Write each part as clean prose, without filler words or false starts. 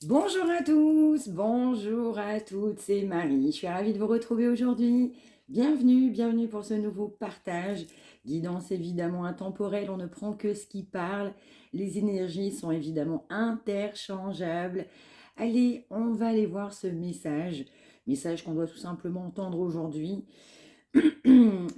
Bonjour à tous, bonjour à toutes, c'est Marie. Je suis ravie de vous retrouver aujourd'hui. Bienvenue, bienvenue pour ce nouveau partage. Guidance évidemment intemporelle, on ne prend que ce qui parle. Les énergies sont évidemment interchangeables. Allez, on va aller voir ce message. Message qu'on doit tout simplement entendre aujourd'hui.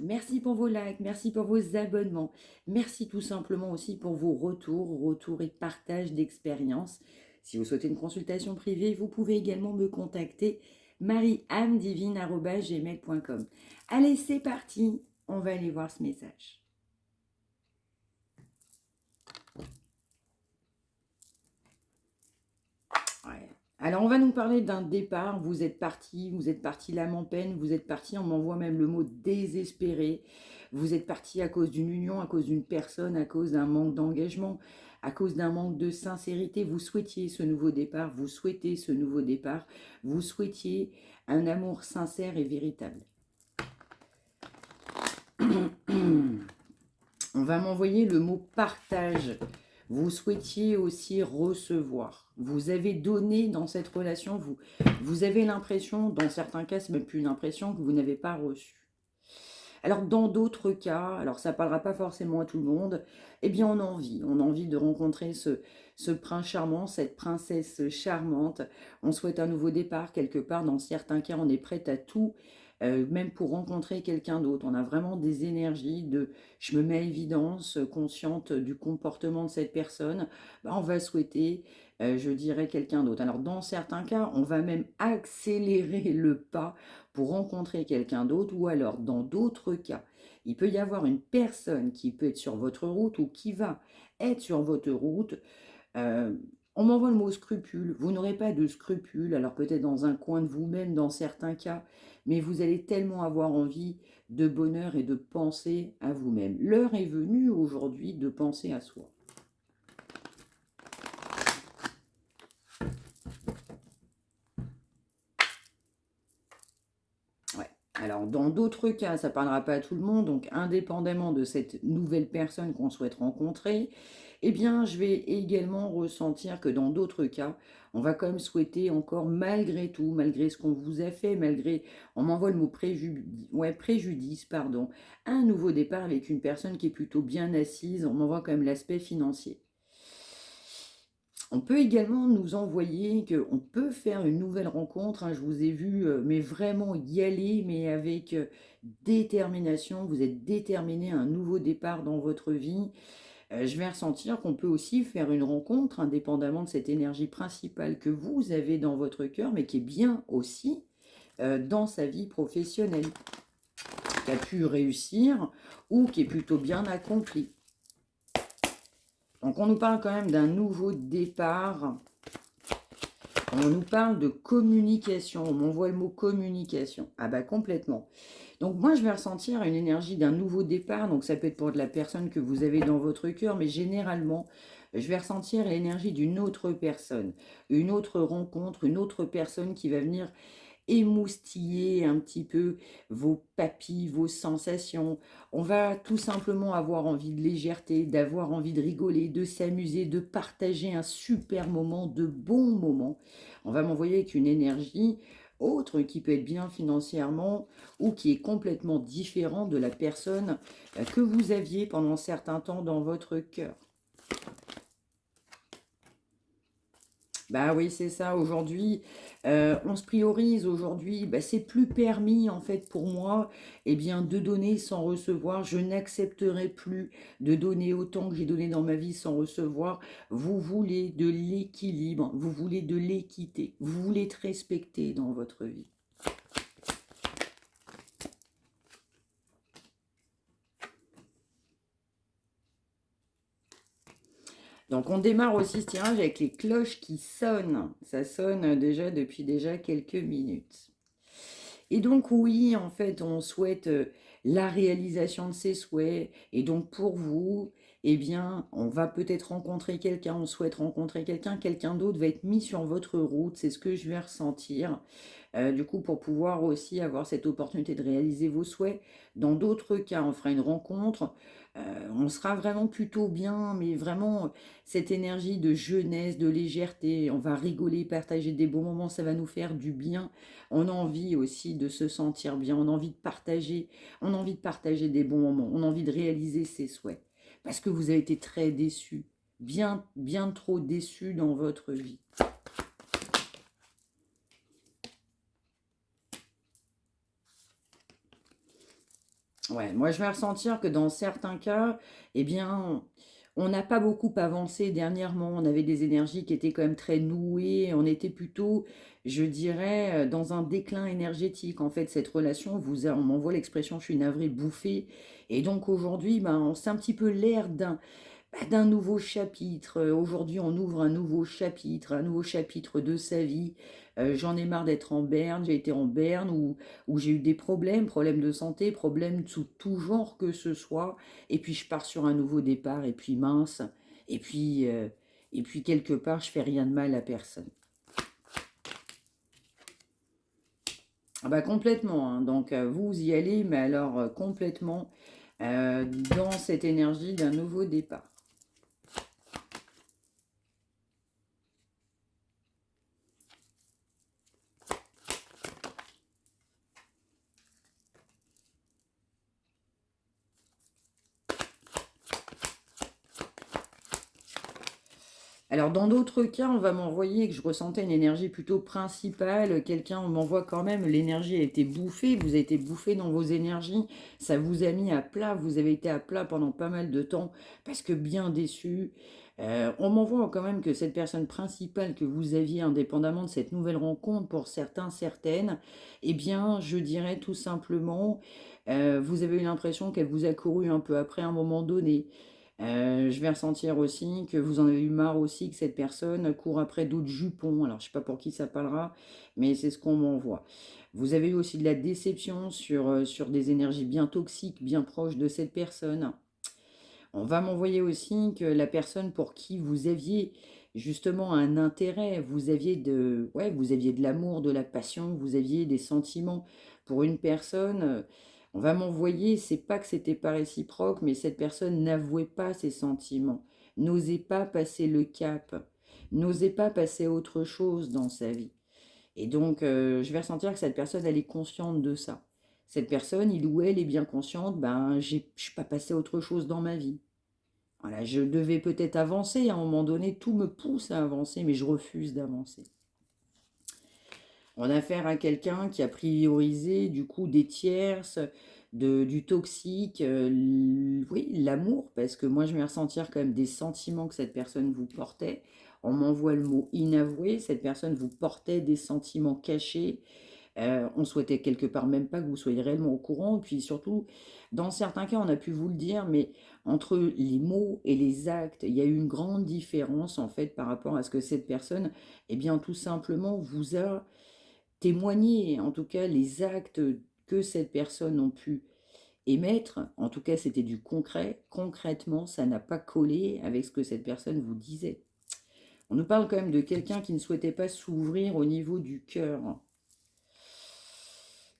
Merci pour vos likes, merci pour vos abonnements, merci tout simplement aussi pour vos retours et partage d'expériences. Si vous souhaitez une consultation privée, vous pouvez également me contacter mariamedivine@gmail.com. Allez, c'est parti, on va aller voir ce message. Ouais. Alors, on va nous parler d'un départ. Vous êtes parti l'âme en peine, vous êtes parti, on m'envoie même le mot désespéré. Vous êtes parti à cause d'une union, à cause d'une personne, à cause d'un manque d'engagement, à cause d'un manque de sincérité. Vous souhaitiez ce nouveau départ, vous souhaitez ce nouveau départ, vous souhaitiez un amour sincère et véritable. On va m'envoyer le mot partage. Vous souhaitiez aussi recevoir. Vous avez donné dans cette relation, vous avez l'impression, dans certains cas, c'est même plus une impression, que vous n'avez pas reçu. Alors dans d'autres cas, alors ça ne parlera pas forcément à tout le monde, eh bien on a envie de rencontrer ce prince charmant, cette princesse charmante. On souhaite un nouveau départ quelque part, dans certains cas on est prête à tout, même pour rencontrer quelqu'un d'autre. On a vraiment des énergies de je me mets à évidence, consciente du comportement de cette personne, bah, on va souhaiter, je dirais, quelqu'un d'autre. Alors dans certains cas, on va même accélérer le pas pour rencontrer quelqu'un d'autre, ou alors dans d'autres cas, il peut y avoir une personne qui peut être sur votre route ou qui va être sur votre route. Euh, on m'envoie le mot scrupule. Vous n'aurez pas de scrupule, alors peut-être dans un coin de vous-même dans certains cas, mais vous allez tellement avoir envie de bonheur et de penser à vous-même. L'heure est venue aujourd'hui de penser à soi. Ouais. Alors, dans d'autres cas, ça ne parlera pas à tout le monde, donc indépendamment de cette nouvelle personne qu'on souhaite rencontrer, eh bien, je vais également ressentir que dans d'autres cas, on va quand même souhaiter encore, malgré tout, malgré ce qu'on vous a fait, malgré, on m'envoie le mot préjudice, pardon, un nouveau départ avec une personne qui est plutôt bien assise, on m'envoie quand même l'aspect financier. On peut également nous envoyer qu'on peut faire une nouvelle rencontre, hein, je vous ai vu, mais vraiment y aller, mais avec détermination. Vous êtes déterminé à un nouveau départ dans votre vie. Je vais ressentir qu'on peut aussi faire une rencontre, indépendamment de cette énergie principale que vous avez dans votre cœur, mais qui est bien aussi dans sa vie professionnelle, qui a pu réussir ou qui est plutôt bien accompli. Donc on nous parle quand même d'un nouveau départ. On nous parle de communication. On m'envoie le mot communication. Ah bah complètement. Donc moi je vais ressentir une énergie d'un nouveau départ. Donc ça peut être pour de la personne que vous avez dans votre cœur, mais généralement je vais ressentir l'énergie d'une autre personne, une autre rencontre, une autre personne qui va venir émoustiller un petit peu vos papilles, vos sensations. On va tout simplement avoir envie de légèreté, d'avoir envie de rigoler, de s'amuser, de partager un super moment, de bons moments. On va m'envoyer avec une énergie autre qui peut être bien financièrement ou qui est complètement différente de la personne que vous aviez pendant certains temps dans votre cœur. Bah oui, c'est ça. Aujourd'hui, on se priorise. Aujourd'hui, bah, c'est plus permis en fait pour moi, eh bien, de donner sans recevoir. Je n'accepterai plus de donner autant que j'ai donné dans ma vie sans recevoir. Vous voulez de l'équilibre, vous voulez de l'équité, vous voulez être respecté dans votre vie. Donc on démarre aussi ce tirage avec les cloches qui sonnent. Ça sonne déjà depuis déjà quelques minutes. Et donc oui, en fait, on souhaite la réalisation de ses souhaits. Et donc pour vous, eh bien, on va peut-être rencontrer quelqu'un, on souhaite rencontrer quelqu'un, quelqu'un d'autre va être mis sur votre route, c'est ce que je vais ressentir. Du coup, pour pouvoir aussi avoir cette opportunité de réaliser vos souhaits. Dans d'autres cas, on fera une rencontre. On sera vraiment plutôt bien, mais vraiment cette énergie de jeunesse, de légèreté, on va rigoler, partager des bons moments, ça va nous faire du bien. On a envie aussi de se sentir bien, on a envie de partager, on a envie de partager des bons moments, on a envie de réaliser ses souhaits. Parce que vous avez été très déçus, bien, bien trop déçus dans votre vie. Ouais, moi je vais ressentir que dans certains cas, eh bien, on n'a pas beaucoup avancé dernièrement. On avait des énergies qui étaient quand même très nouées. On était plutôt, je dirais, dans un déclin énergétique. En fait, cette relation, on m'envoie l'expression, je suis navrée, bouffée. Et donc aujourd'hui, ben, c'est un petit peu l'air d'un nouveau chapitre. Aujourd'hui, on ouvre un nouveau chapitre de sa vie. J'en ai marre d'être en berne, j'ai été en berne où j'ai eu des problèmes de santé, problèmes sous tout genre que ce soit. Et puis je pars sur un nouveau départ, et puis mince. Et puis, euh, et puis quelque part, je fais rien de mal à personne. Ah bah complètement, hein. Donc vous y allez, mais alors complètement dans cette énergie d'un nouveau départ. Alors, dans d'autres cas, on va m'envoyer que je ressentais une énergie plutôt principale. Quelqu'un m'envoie quand même, l'énergie a été bouffée, vous avez été bouffé dans vos énergies, ça vous a mis à plat, vous avez été à plat pendant pas mal de temps parce que bien déçu. On m'envoie quand même que cette personne principale que vous aviez, indépendamment de cette nouvelle rencontre, pour certains, certaines, eh bien, je dirais tout simplement, vous avez eu l'impression qu'elle vous a couru un peu après un moment donné. Je vais ressentir aussi que vous en avez eu marre aussi que cette personne court après d'autres jupons. Alors, je ne sais pas pour qui ça parlera, mais c'est ce qu'on m'envoie. Vous avez eu aussi de la déception sur des énergies bien toxiques, bien proches de cette personne. On va m'envoyer aussi que la personne pour qui vous aviez justement un intérêt, vous aviez de l'amour, de la passion, vous aviez des sentiments pour une personne. On va m'envoyer, c'est pas que c'était pas réciproque, mais cette personne n'avouait pas ses sentiments, n'osait pas passer le cap, n'osait pas passer à autre chose dans sa vie. Et donc, je vais ressentir que cette personne, elle est consciente de ça. Cette personne, il ou elle est bien consciente, ben, je suis pas passé à autre chose dans ma vie. Voilà, je devais peut-être avancer, à un moment donné, tout me pousse à avancer, mais je refuse d'avancer. On a affaire à quelqu'un qui a priorisé du coup des tierces, du toxique, oui, l'amour, parce que moi je vais ressentir quand même des sentiments que cette personne vous portait. On m'envoie le mot inavoué, cette personne vous portait des sentiments cachés, on souhaitait quelque part même pas que vous soyez réellement au courant. Et puis surtout, dans certains cas, on a pu vous le dire, mais entre les mots et les actes, il y a eu une grande différence en fait par rapport à ce que cette personne, eh bien tout simplement, vous a témoigné. En tout cas, les actes que cette personne a pu émettre, en tout cas, c'était du concret. Concrètement, ça n'a pas collé avec ce que cette personne vous disait. On nous parle quand même de quelqu'un qui ne souhaitait pas s'ouvrir au niveau du cœur.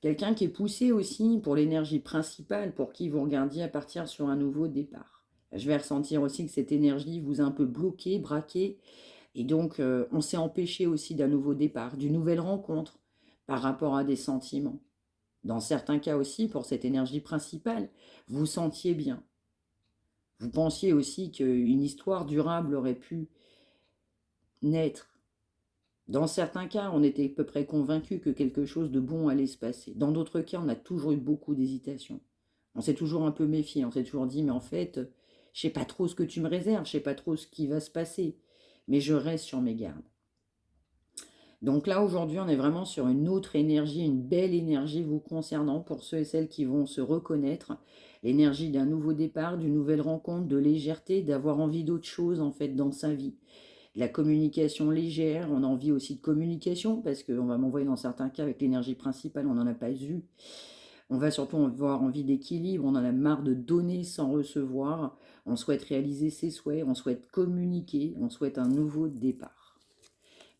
Quelqu'un qui est poussé aussi pour l'énergie principale, pour qui vous regardiez à partir sur un nouveau départ. Je vais ressentir aussi que cette énergie vous a un peu bloqué, braqué, et donc on s'est empêché aussi d'un nouveau départ, d'une nouvelle rencontre par rapport à des sentiments. Dans certains cas aussi, pour cette énergie principale, vous sentiez bien. Vous pensiez aussi qu'une histoire durable aurait pu naître. Dans certains cas, on était à peu près convaincu que quelque chose de bon allait se passer. Dans d'autres cas, on a toujours eu beaucoup d'hésitation. On s'est toujours un peu méfié, on s'est toujours dit, mais en fait, je sais pas trop ce que tu me réserves, je sais pas trop ce qui va se passer, mais je reste sur mes gardes. Donc là, aujourd'hui, on est vraiment sur une autre énergie, une belle énergie vous concernant pour ceux et celles qui vont se reconnaître. L'énergie d'un nouveau départ, d'une nouvelle rencontre, de légèreté, d'avoir envie d'autre chose en fait dans sa vie. La communication légère, on a envie aussi de communication parce qu'on va m'envoyer dans certains cas avec l'énergie principale, on n'en a pas eu. On va surtout avoir envie d'équilibre, on en a marre de donner sans recevoir, on souhaite réaliser ses souhaits, on souhaite communiquer, on souhaite un nouveau départ.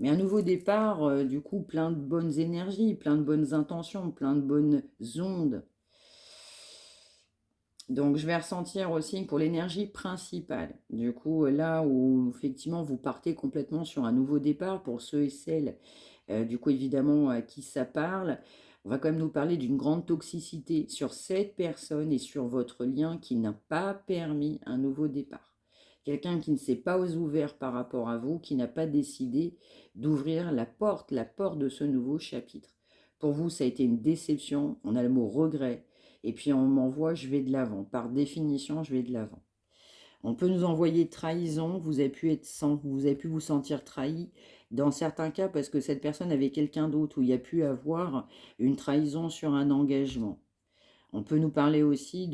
Mais un nouveau départ, du coup, plein de bonnes énergies, plein de bonnes intentions, plein de bonnes ondes. Donc, je vais ressentir aussi pour l'énergie principale. Du coup, là où effectivement vous partez complètement sur un nouveau départ pour ceux et celles, du coup, évidemment, à qui ça parle, on va quand même nous parler d'une grande toxicité sur cette personne et sur votre lien qui n'a pas permis un nouveau départ. Quelqu'un qui ne s'est pas ouvert par rapport à vous, qui n'a pas décidé d'ouvrir la porte de ce nouveau chapitre. Pour vous, ça a été une déception, on a le mot regret, et puis on m'envoie je vais de l'avant. Par définition, je vais de l'avant. On peut nous envoyer trahison, vous avez pu vous sentir trahi dans certains cas parce que cette personne avait quelqu'un d'autre, où il y a pu avoir une trahison sur un engagement. On peut nous parler aussi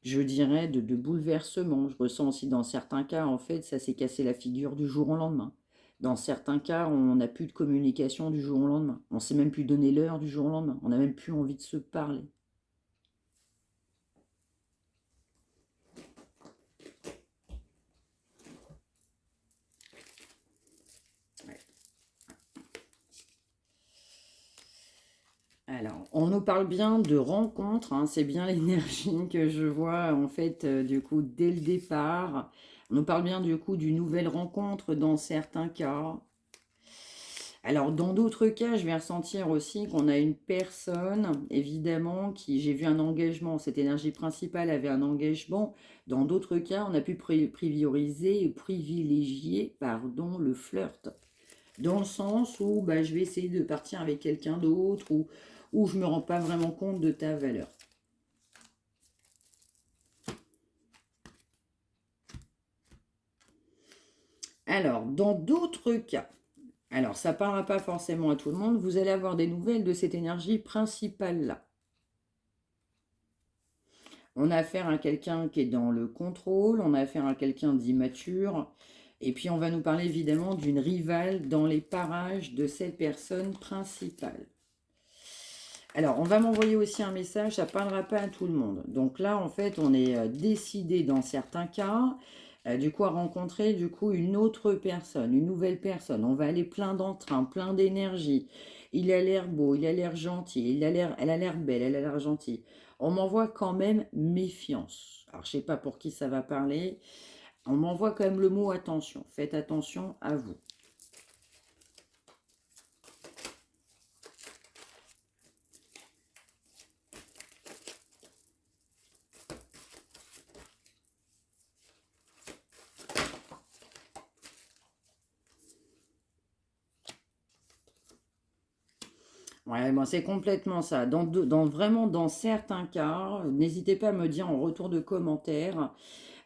je dirais, de bouleversement. Je ressens aussi dans certains cas, en fait, ça s'est cassé la figure du jour au lendemain. Dans certains cas, on n'a plus de communication du jour au lendemain. On ne s'est même plus donné l'heure du jour au lendemain. On n'a même plus envie de se parler. Alors, on nous parle bien de rencontre, hein, c'est bien l'énergie que je vois en fait du coup dès le départ. On nous parle bien du coup d'une nouvelle rencontre dans certains cas. Alors, dans d'autres cas, je vais ressentir aussi qu'on a une personne, évidemment, qui, j'ai vu un engagement, cette énergie principale avait un engagement. Dans d'autres cas, on a pu privilégier, pardon, le flirt. Dans le sens où bah, je vais essayer de partir avec quelqu'un d'autre ou je ne me rends pas vraiment compte de ta valeur. Alors, dans d'autres cas, alors ça ne parlera pas forcément à tout le monde, vous allez avoir des nouvelles de cette énergie principale-là. On a affaire à quelqu'un qui est dans le contrôle, on a affaire à quelqu'un d'immature, et puis on va nous parler évidemment d'une rivale dans les parages de cette personne principale. Alors, on va m'envoyer aussi un message, ça ne parlera pas à tout le monde. Donc là, en fait, on est décidé dans certains cas, du coup, à rencontrer du coup une autre personne, une nouvelle personne. On va aller plein d'entrain, plein d'énergie. Il a l'air beau, il a l'air gentil, elle a l'air belle, elle a l'air gentille. On m'envoie quand même méfiance. Alors, je ne sais pas pour qui ça va parler. On m'envoie quand même le mot attention. Faites attention à vous. Ouais, bon, c'est complètement ça. Vraiment, dans certains cas, n'hésitez pas à me dire en retour de commentaire,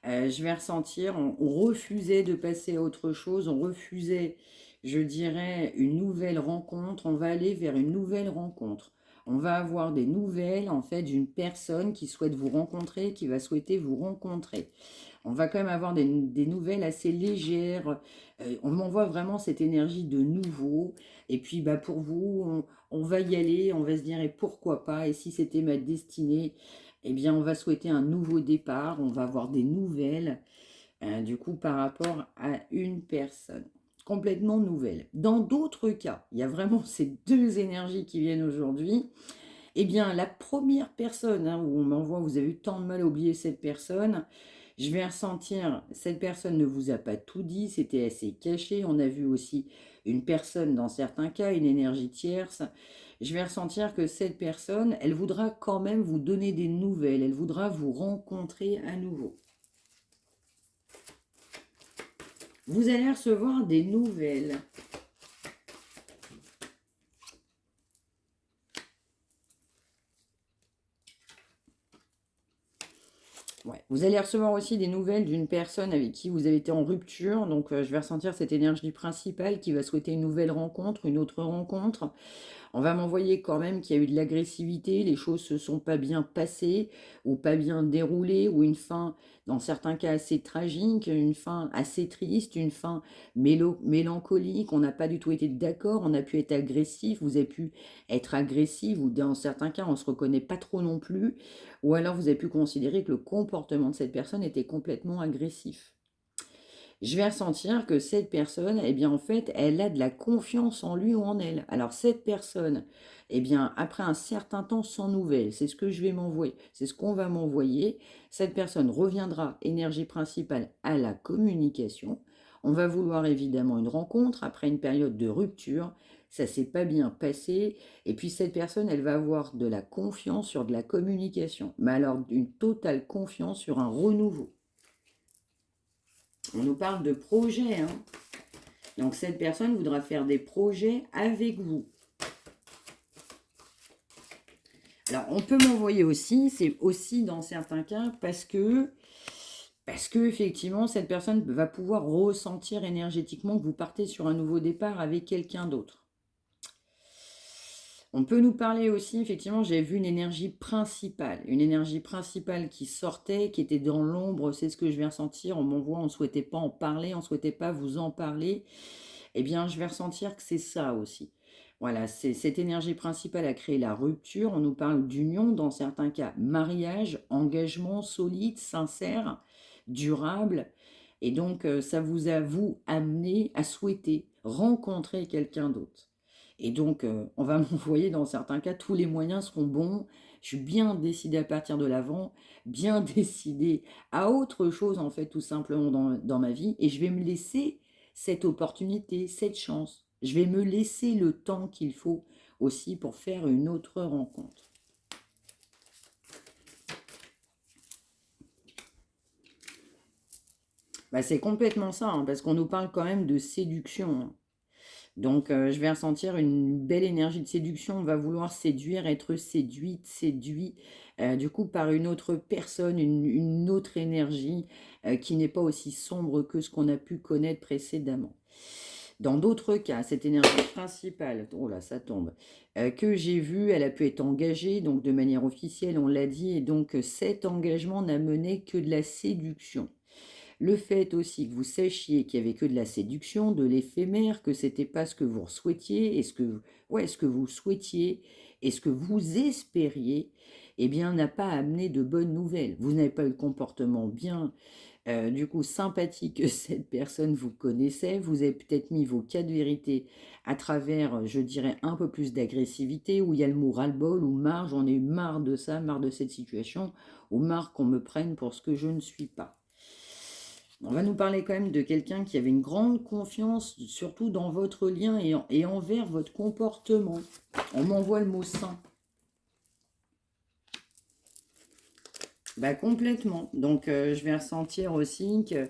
je vais ressentir, on refusait de passer à autre chose, on refusait, je dirais, une nouvelle rencontre, on va aller vers une nouvelle rencontre. On va avoir des nouvelles, en fait, d'une personne qui souhaite vous rencontrer, qui va souhaiter vous rencontrer. On va quand même avoir des nouvelles assez légères. On m'envoie vraiment cette énergie de nouveau. Et puis, bah, pour vous, on va y aller, on va se dire, et pourquoi pas, et si c'était ma destinée, eh bien, on va souhaiter un nouveau départ, on va avoir des nouvelles, du coup, par rapport à une personne complètement nouvelle. Dans d'autres cas, il y a vraiment ces deux énergies qui viennent aujourd'hui. Eh bien, la première personne hein, où on m'envoie, vous avez eu tant de mal à oublier cette personne, je vais ressentir, cette personne ne vous a pas tout dit, c'était assez caché. On a vu aussi une personne, dans certains cas, une énergie tierce. Je vais ressentir que cette personne, elle voudra quand même vous donner des nouvelles, elle voudra vous rencontrer à nouveau. Vous allez recevoir des nouvelles. Ouais. Vous allez recevoir aussi des nouvelles d'une personne avec qui vous avez été en rupture. Donc, je vais ressentir cette énergie principale qui va souhaiter une nouvelle rencontre, une autre rencontre. On va m'envoyer quand même qu'il y a eu de l'agressivité, les choses se sont pas bien passées ou pas bien déroulées, ou une fin, dans certains cas, assez tragique, une fin assez triste, une fin mélancolique, on n'a pas du tout été d'accord, on a pu être agressif, vous avez pu être agressif, ou dans certains cas, on ne se reconnaît pas trop non plus, ou alors vous avez pu considérer que le comportement de cette personne était complètement agressif. je vais ressentir que cette personne, eh bien, en fait, elle a de la confiance en lui ou en elle. Alors, cette personne, eh bien, après un certain temps sans nouvelles, c'est ce que je vais m'envoyer, c'est ce qu'on va m'envoyer. Cette personne reviendra, énergie principale, à la communication. On va vouloir évidemment une rencontre après une période de rupture. Ça s'est pas bien passé. Et puis, cette personne, elle va avoir de la confiance sur de la communication. Mais alors, une totale confiance sur un renouveau. On nous parle de projet, hein. Donc cette personne voudra faire des projets avec vous. Alors on peut m'envoyer aussi, c'est aussi dans certains cas parce que effectivement cette personne va pouvoir ressentir énergétiquement que vous partez sur un nouveau départ avec quelqu'un d'autre. On peut nous parler aussi, effectivement, j'ai vu une énergie principale qui sortait, qui était dans l'ombre, c'est ce que je vais ressentir, on m'envoie, on ne souhaitait pas en parler, on ne souhaitait pas vous en parler, eh bien, je vais ressentir que c'est ça aussi. Voilà, c'est cette énergie principale a créé la rupture, on nous parle d'union, dans certains cas, mariage, engagement solide, sincère, durable, et donc ça vous a, vous, amené à souhaiter rencontrer quelqu'un d'autre. Et donc, on va m'envoyer dans certains cas, tous les moyens seront bons. Je suis bien décidée à partir de l'avant, bien décidée à autre chose, en fait, tout simplement dans ma vie. Et je vais me laisser cette opportunité, cette chance. Je vais me laisser le temps qu'il faut aussi pour faire une autre rencontre. Bah, c'est complètement ça, hein, parce qu'on nous parle quand même de séduction, hein. Donc, je vais ressentir une belle énergie de séduction. On va vouloir séduire, être séduite, séduit, du coup, par une autre personne, une autre énergie qui n'est pas aussi sombre que ce qu'on a pu connaître précédemment. Dans d'autres cas, cette énergie principale, oh là, ça tombe, que j'ai vue, elle a pu être engagée, donc de manière officielle, on l'a dit, et donc cet engagement n'a mené que de la séduction. Le fait aussi que vous sachiez qu'il n'y avait que de la séduction, de l'éphémère, que c'était pas ce que vous souhaitiez, et ce que vous souhaitiez, et ce que vous espériez, eh bien, n'a pas amené de bonnes nouvelles. Vous n'avez pas eu le comportement bien, du coup, sympathique que cette personne vous connaissait. Vous avez peut-être mis vos cas de vérité à travers, je dirais, un peu plus d'agressivité, où il y a le mot ras-le-bol, ou marre, j'en ai eu marre de ça, marre de cette situation, ou marre qu'on me prenne pour ce que je ne suis pas. On va nous parler quand même de quelqu'un qui avait une grande confiance, surtout dans votre lien et envers votre comportement. On m'envoie le mot sain. Bah, complètement. Donc, je vais ressentir aussi que,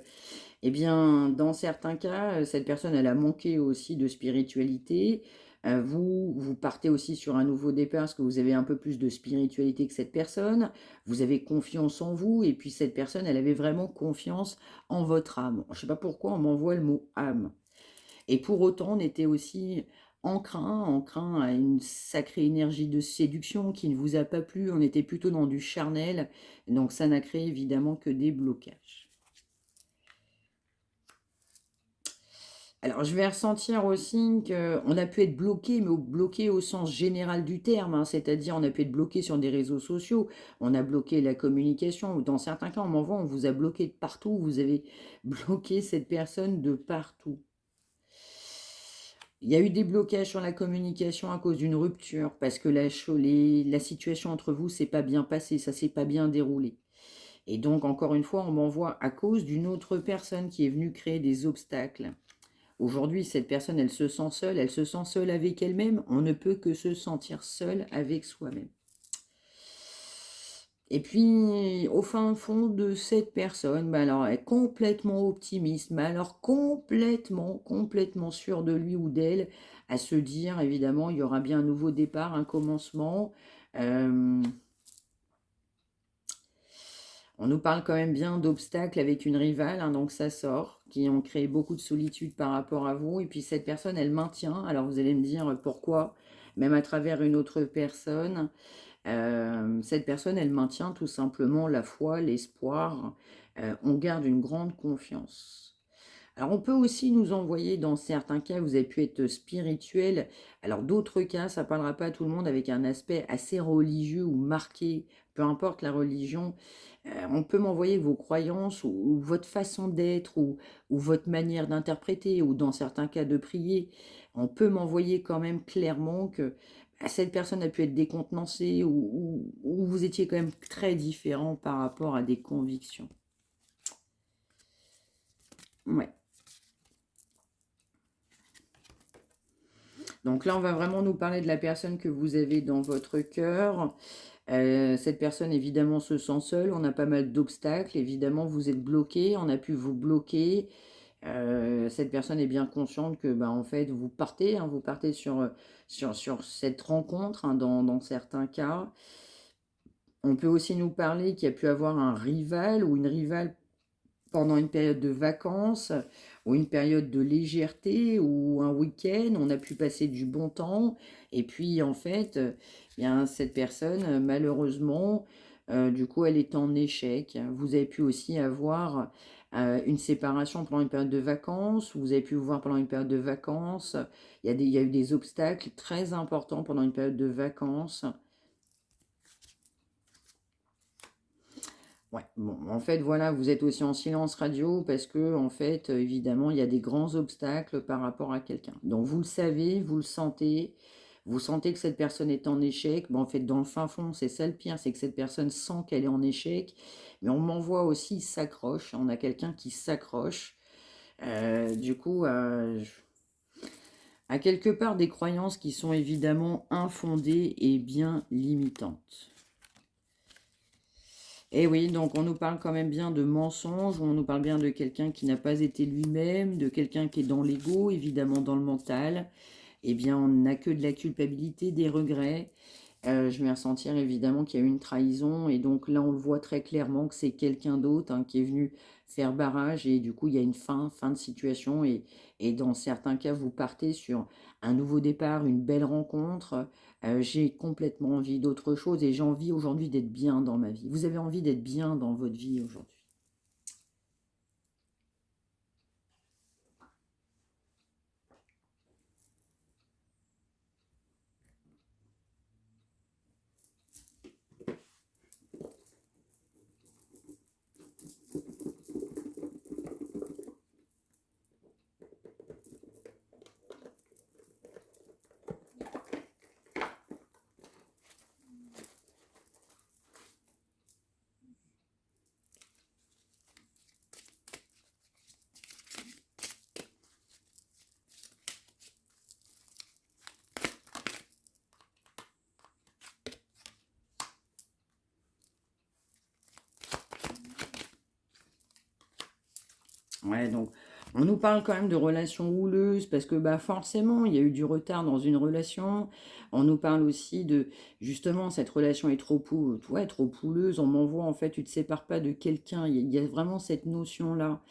eh bien, dans certains cas, cette personne, elle a manqué aussi de spiritualité. Vous, vous partez aussi sur un nouveau départ parce que vous avez un peu plus de spiritualité que cette personne. Vous avez confiance en vous. Et puis, cette personne, elle avait vraiment confiance en votre âme. Je ne sais pas pourquoi on m'envoie le mot âme. Et pour autant, on était aussi enclin à une sacrée énergie de séduction qui ne vous a pas plu. On était plutôt dans du charnel. Donc, ça n'a créé évidemment que des blocages. Alors, je vais ressentir aussi qu'on a pu être bloqué, mais bloqué au sens général du terme, hein, c'est-à-dire on a pu être bloqué sur des réseaux sociaux, on a bloqué la communication, ou dans certains cas, on m'envoie, on vous a bloqué de partout, vous avez bloqué cette personne de partout. Il y a eu des blocages sur la communication à cause d'une rupture, parce que la situation entre vous s'est pas bien passée, ça s'est pas bien déroulé. Et donc, encore une fois, on m'envoie à cause d'une autre personne qui est venue créer des obstacles. Aujourd'hui, cette personne, elle se sent seule avec elle-même. On ne peut que se sentir seul avec soi-même. Et puis, au fin fond de cette personne, bah alors, elle est complètement optimiste, mais alors complètement sûre de lui ou d'elle, à se dire, évidemment, il y aura bien un nouveau départ, un commencement. On nous parle quand même bien d'obstacles avec une rivale, hein, donc ça sort, qui ont créé beaucoup de solitude par rapport à vous. Et puis cette personne, elle maintient. Alors vous allez me dire pourquoi, même à travers une autre personne. Cette personne, elle maintient tout simplement la foi, l'espoir. On garde une grande confiance. Alors, on peut aussi nous envoyer, dans certains cas, vous avez pu être spirituel. Alors, d'autres cas, ça parlera pas à tout le monde avec un aspect assez religieux ou marqué, peu importe la religion. On peut m'envoyer vos croyances ou votre façon d'être ou votre manière d'interpréter ou dans certains cas de prier. On peut m'envoyer quand même clairement que cette personne a pu être décontenancée ou vous étiez quand même très différent par rapport à des convictions. Ouais. Donc là, on va vraiment nous parler de la personne que vous avez dans votre cœur. Cette personne, évidemment, se sent seule. On a pas mal d'obstacles. Évidemment, vous êtes bloqué. On a pu vous bloquer. Cette personne est bien consciente que, bah, en fait, vous partez sur cette rencontre, hein, dans certains cas. On peut aussi nous parler qu'il y a pu avoir un rival ou une rivale pendant une période de vacances ou une période de légèreté ou un week-end, on a pu passer du bon temps. Et puis, en fait, bien, cette personne, malheureusement, du coup, elle est en échec. Vous avez pu aussi avoir une séparation pendant une période de vacances. Vous avez pu vous voir pendant une période de vacances. Il y a eu des obstacles très importants pendant une période de vacances. Ouais, bon, en fait, voilà, vous êtes aussi en silence radio parce que, en fait, évidemment, il y a des grands obstacles par rapport à quelqu'un. Donc, vous le savez, vous sentez que cette personne est en échec. Bon, en fait, dans le fin fond, c'est ça le pire, c'est que cette personne sent qu'elle est en échec, mais on m'envoie aussi s'accroche. On a quelqu'un qui s'accroche. Du coup, à quelque part, des croyances qui sont évidemment infondées et bien limitantes. Et oui, donc on nous parle quand même bien de mensonges, on nous parle bien de quelqu'un qui n'a pas été lui-même, de quelqu'un qui est dans l'ego, évidemment dans le mental. Eh bien, on n'a que de la culpabilité, des regrets. Je vais ressentir évidemment qu'il y a eu une trahison et donc là on le voit très clairement que c'est quelqu'un d'autre, hein, qui est venu faire barrage et du coup il y a une fin de situation et dans certains cas vous partez sur un nouveau départ, une belle rencontre. J'ai complètement envie d'autre chose et j'ai envie aujourd'hui d'être bien dans ma vie. Vous avez envie d'être bien dans votre vie aujourd'hui. Ouais, donc on nous parle quand même de relations houleuses parce que bah forcément il y a eu du retard dans une relation. On nous parle aussi de justement cette relation est ouais, trop houleuse. On m'envoie en fait tu te sépares pas de quelqu'un. Il y a vraiment cette notion-là.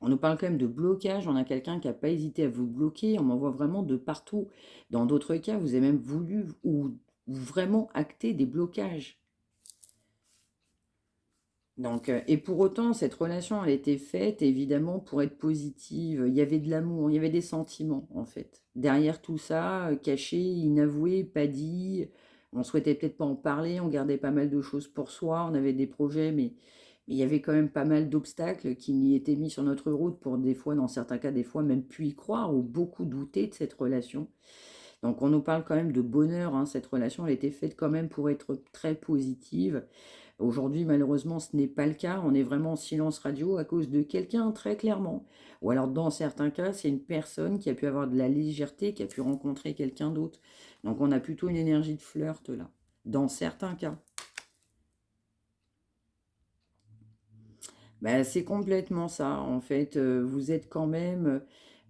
On nous parle quand même de blocage. On a quelqu'un qui n'a pas hésité à vous bloquer. On m'envoie vraiment de partout. Dans d'autres cas, vous avez même voulu ou vraiment acter des blocages. Donc, et pour autant, cette relation, elle était faite évidemment pour être positive. Il y avait de l'amour, il y avait des sentiments en fait. Derrière tout ça, caché, inavoué, pas dit, on souhaitait peut-être pas en parler, on gardait pas mal de choses pour soi, on avait des projets, mais il y avait quand même pas mal d'obstacles qui y étaient mis sur notre route pour des fois, dans certains cas, des fois même pu y croire ou beaucoup douter de cette relation. Donc on nous parle quand même de bonheur, hein. Cette relation, elle était faite quand même pour être très positive. Aujourd'hui, malheureusement, ce n'est pas le cas. On est vraiment en silence radio à cause de quelqu'un, très clairement. Ou alors, dans certains cas, c'est une personne qui a pu avoir de la légèreté, qui a pu rencontrer quelqu'un d'autre. Donc, on a plutôt une énergie de flirt là, dans certains cas. Bah, c'est complètement ça, en fait. Vous êtes quand même,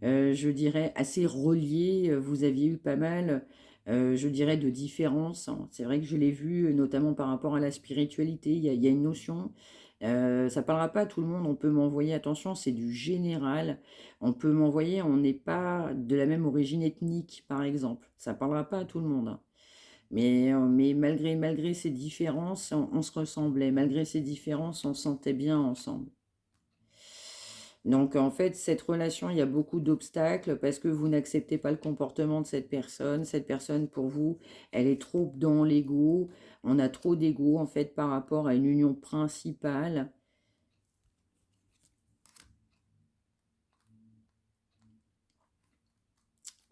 je dirais, assez reliés. Vous aviez eu pas mal, je dirais, de différences, hein. C'est vrai que je l'ai vu, notamment par rapport à la spiritualité. Il y a une notion, ça parlera pas à tout le monde. On peut m'envoyer, attention, c'est du général. On peut m'envoyer, on n'est pas de la même origine ethnique, par exemple. Ça parlera pas à tout le monde, hein. Mais malgré ces différences, on se ressemblait. Malgré ces différences, on se sentait bien ensemble. Donc, en fait, cette relation, il y a beaucoup d'obstacles parce que vous n'acceptez pas le comportement de cette personne. Cette personne, pour vous, elle est trop dans l'ego. On a trop d'ego, en fait, par rapport à une union principale.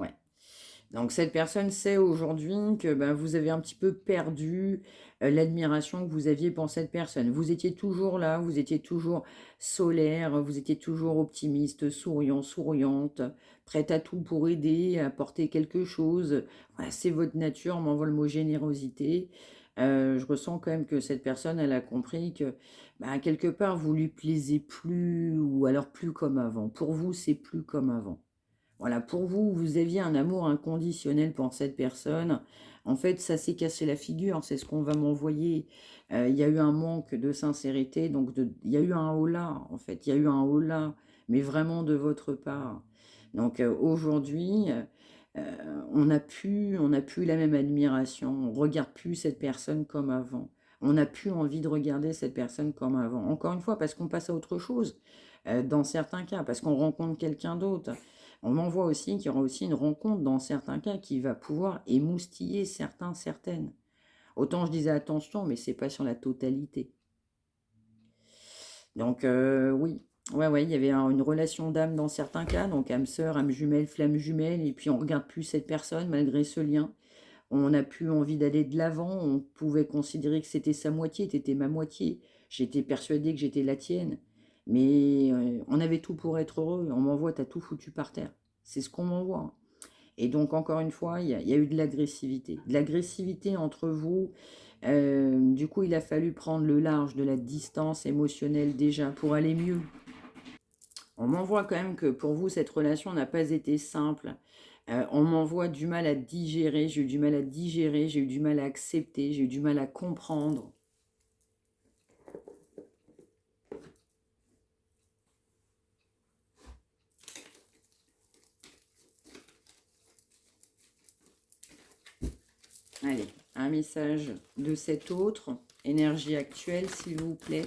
Ouais. Donc cette personne sait aujourd'hui que ben, vous avez un petit peu perdu l'admiration que vous aviez pour cette personne. Vous étiez toujours là, vous étiez toujours solaire, vous étiez toujours optimiste, souriant, souriante, prête à tout pour aider, à apporter quelque chose. Voilà, c'est votre nature, on m'envoie le mot générosité. Je ressens quand même que cette personne, elle a compris que ben, quelque part, vous lui plaisez plus ou alors plus comme avant. Pour vous, c'est plus comme avant. Voilà, pour vous, vous aviez un amour inconditionnel pour cette personne. En fait, ça s'est cassé la figure, c'est ce qu'on va m'envoyer. Il y a eu un manque de sincérité, donc il y a eu un holà, en fait. Il y a eu un holà, mais vraiment de votre part. Donc aujourd'hui, on n'a plus la même admiration. On ne regarde plus cette personne comme avant. On n'a plus envie de regarder cette personne comme avant. Encore une fois, parce qu'on passe à autre chose, dans certains cas, parce qu'on rencontre quelqu'un d'autre. On m'envoie aussi qu'il y aura aussi une rencontre dans certains cas qui va pouvoir émoustiller certains, certaines. Autant je disais attention, mais c'est pas sur la totalité. Donc oui, ouais, il y avait une relation d'âme dans certains cas, donc âme sœur, âme jumelle, flamme jumelle, et puis on regarde plus cette personne malgré ce lien. On n'a plus envie d'aller de l'avant, on pouvait considérer que c'était sa moitié, t'étais ma moitié. J'étais persuadée que j'étais la tienne. Mais on avait tout pour être heureux. On m'envoie, t'as tout foutu par terre. C'est ce qu'on m'envoie. Et donc, encore une fois, il y a eu de l'agressivité. De l'agressivité entre vous. Du coup, il a fallu prendre le large de la distance émotionnelle déjà pour aller mieux. On m'envoie quand même que pour vous, cette relation n'a pas été simple. On m'envoie du mal à digérer, j'ai eu du mal à digérer, j'ai eu du mal à accepter, j'ai eu du mal à comprendre. Allez, un message de cet autre, énergie actuelle, s'il vous plaît.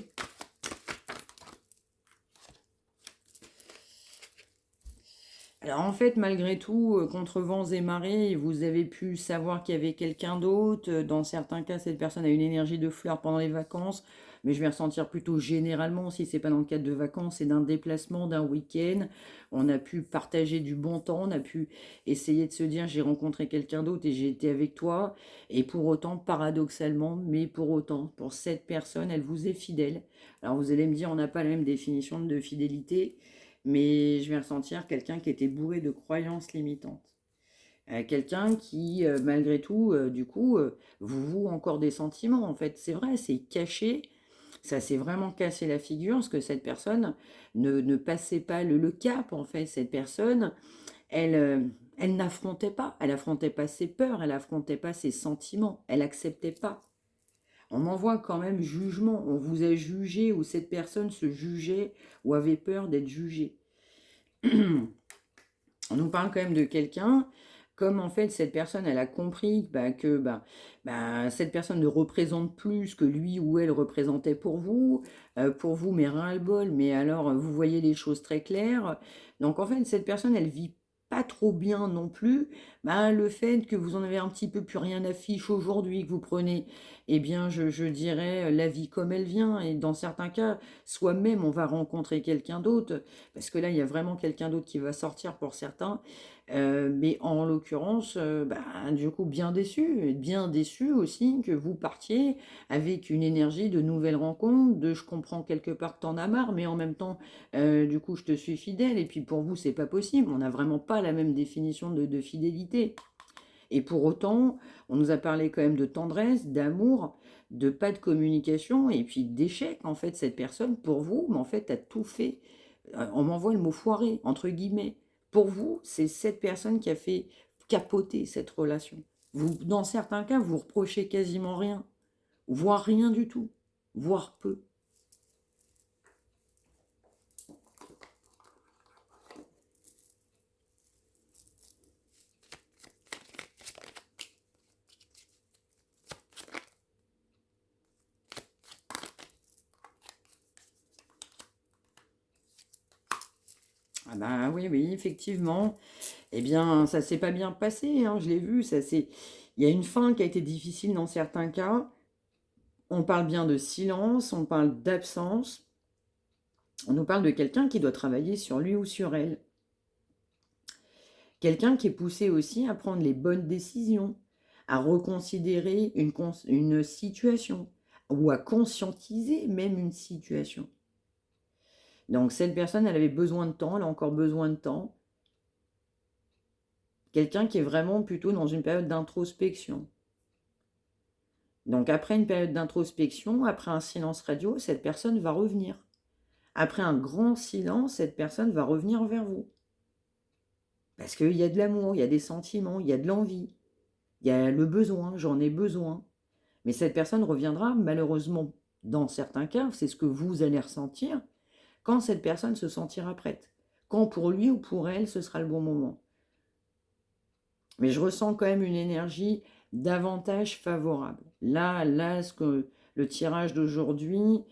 Alors en fait, malgré tout, contre vents et marées, vous avez pu savoir qu'il y avait quelqu'un d'autre. Dans certains cas, cette personne a une énergie de fleur pendant les vacances, mais je vais ressentir plutôt généralement, si c'est pas dans le cadre de vacances, c'est d'un déplacement, d'un week-end. On a pu partager du bon temps, on a pu essayer de se dire j'ai rencontré quelqu'un d'autre et j'ai été avec toi. Et pour autant, paradoxalement, mais pour autant, pour cette personne, elle vous est fidèle. Alors vous allez me dire, on n'a pas la même définition de fidélité, mais je vais ressentir quelqu'un qui était bourré de croyances limitantes. Quelqu'un qui, malgré tout, du coup, vous voue encore des sentiments. En fait, c'est vrai, c'est caché. Ça s'est vraiment cassé la figure, parce que cette personne ne passait pas le cap, en fait. Cette personne, elle, elle n'affrontait pas. Elle affrontait pas ses peurs, elle affrontait pas ses sentiments. Elle acceptait pas. On m'envoie quand même jugement. On vous a jugé, ou cette personne se jugeait, ou avait peur d'être jugée. On nous parle quand même de quelqu'un, comme en fait cette personne, elle a compris que cette personne ne représente plus ce que lui ou elle représentait pour vous, mais ras-le-bol, mais alors vous voyez les choses très claires. Donc en fait, cette personne, elle vit pas trop bien non plus. Le fait que vous en avez un petit peu plus rien à fiche aujourd'hui, que vous prenez, eh bien, je dirais la vie comme elle vient, et dans certains cas, soi-même, on va rencontrer quelqu'un d'autre parce que là, il y a vraiment quelqu'un d'autre qui va sortir pour certains. Mais en l'occurrence, du coup, bien déçu aussi que vous partiez avec une énergie de nouvelles rencontres, de je comprends quelque part que t'en as marre, mais en même temps, du coup, je te suis fidèle. Et puis pour vous, c'est pas possible. On n'a vraiment pas la même définition de fidélité. Et pour autant, on nous a parlé quand même de tendresse, d'amour, de pas de communication et puis d'échec, en fait, cette personne, pour vous, mais en fait, a tout fait. On m'envoie le mot foiré, entre guillemets. Pour vous, c'est cette personne qui a fait capoter cette relation. Vous, dans certains cas, vous reprochez quasiment rien, voire rien du tout, voire peu. bah oui, oui, effectivement. Eh bien, ça s'est pas bien passé, hein, je l'ai vu, ça c'est il y a une fin qui a été difficile dans certains cas. On parle bien de silence, on parle d'absence, on nous parle de quelqu'un qui doit travailler sur lui ou sur elle. Quelqu'un qui est poussé aussi à prendre les bonnes décisions, à reconsidérer une situation ou à conscientiser même une situation. Donc cette personne, elle avait besoin de temps, elle a encore besoin de temps. Quelqu'un qui est vraiment plutôt dans une période d'introspection. Donc après une période d'introspection, après un silence radio, cette personne va revenir. Après un grand silence, cette personne va revenir vers vous. Parce qu'il y a de l'amour, il y a des sentiments, il y a de l'envie, il y a le besoin, j'en ai besoin. Mais cette personne reviendra, malheureusement, dans certains cas, c'est ce que vous allez ressentir, quand cette personne se sentira prête. Quand pour lui ou pour elle, ce sera le bon moment. Mais je ressens quand même une énergie davantage favorable. Là, le tirage d'aujourd'hui,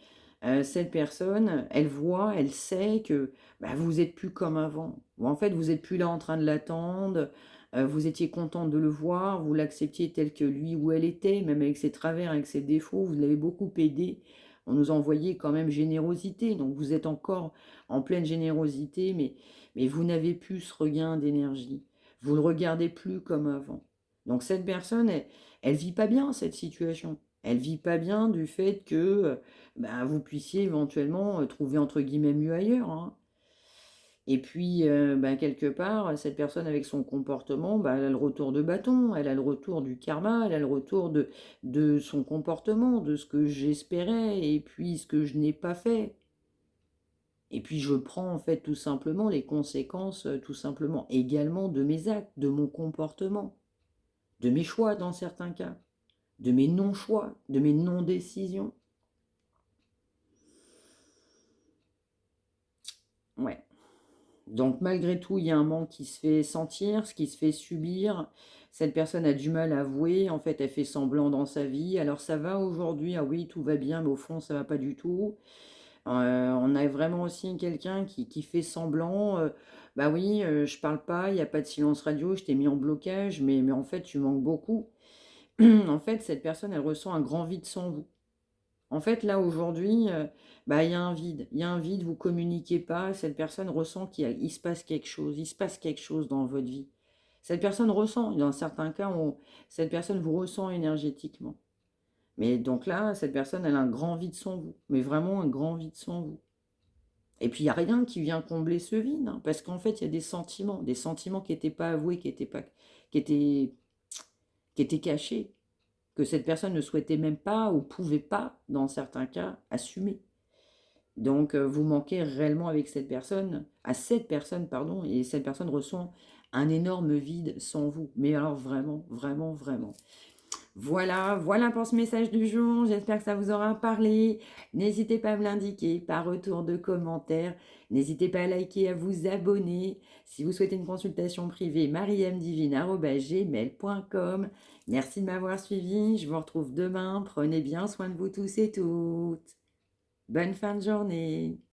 cette personne, elle voit, elle sait que bah, vous n'êtes plus comme avant. Ou en fait, vous n'êtes plus là en train de l'attendre, vous étiez content de le voir, vous l'acceptiez tel que lui ou elle était, même avec ses travers, avec ses défauts, vous l'avez beaucoup aidé. On nous envoyait quand même générosité, donc vous êtes encore en pleine générosité, mais vous n'avez plus ce regain d'énergie. Vous ne le regardez plus comme avant. Donc cette personne, elle vit pas bien cette situation. Elle vit pas bien du fait que bah, vous puissiez éventuellement trouver entre guillemets mieux ailleurs, hein. Et puis, bah, quelque part, cette personne avec son comportement, bah, elle a le retour de bâton, elle a le retour du karma, elle a le retour de son comportement, de ce que j'espérais et puis ce que je n'ai pas fait. Et puis je prends en fait tout simplement les conséquences, tout simplement également de mes actes, de mon comportement, de mes choix dans certains cas, de mes non-choix, de mes non-décisions. Ouais. Donc malgré tout, il y a un manque qui se fait sentir, ce qui se fait subir. Cette personne a du mal à avouer, en fait, elle fait semblant dans sa vie. Alors ça va aujourd'hui, ah oui, tout va bien, mais au fond, ça va pas du tout. On a vraiment aussi quelqu'un qui fait semblant, bah oui, je parle pas, il y a pas de silence radio, je t'ai mis en blocage, mais en fait, tu manques beaucoup. En fait, cette personne, elle ressent un grand vide sans vous. En fait, là, aujourd'hui, bah, il y a un vide. Il y a un vide, vous communiquez pas, cette personne ressent il se passe quelque chose, il se passe quelque chose dans votre vie. Cette personne ressent, dans certains cas, cette personne vous ressent énergétiquement. Mais donc là, cette personne, elle a un grand vide sans vous, mais vraiment un grand vide sans vous. Et puis, il n'y a rien qui vient combler ce vide, hein, parce qu'en fait, il y a des sentiments qui n'étaient pas avoués, qui étaient, qui étaient cachés, que cette personne ne souhaitait même pas ou pouvait pas, dans certains cas, assumer. Donc, vous manquez réellement avec cette personne, à cette personne, pardon, et cette personne ressent un énorme vide sans vous. Mais alors, vraiment, vraiment, vraiment. Voilà, voilà pour ce message du jour. J'espère que ça vous aura parlé. N'hésitez pas à me l'indiquer par retour de commentaires. N'hésitez pas à liker, à vous abonner. Si vous souhaitez une consultation privée, mariamdivine@gmail.com. Merci de m'avoir suivi. Je vous retrouve demain. Prenez bien soin de vous tous et toutes. Bonne fin de journée.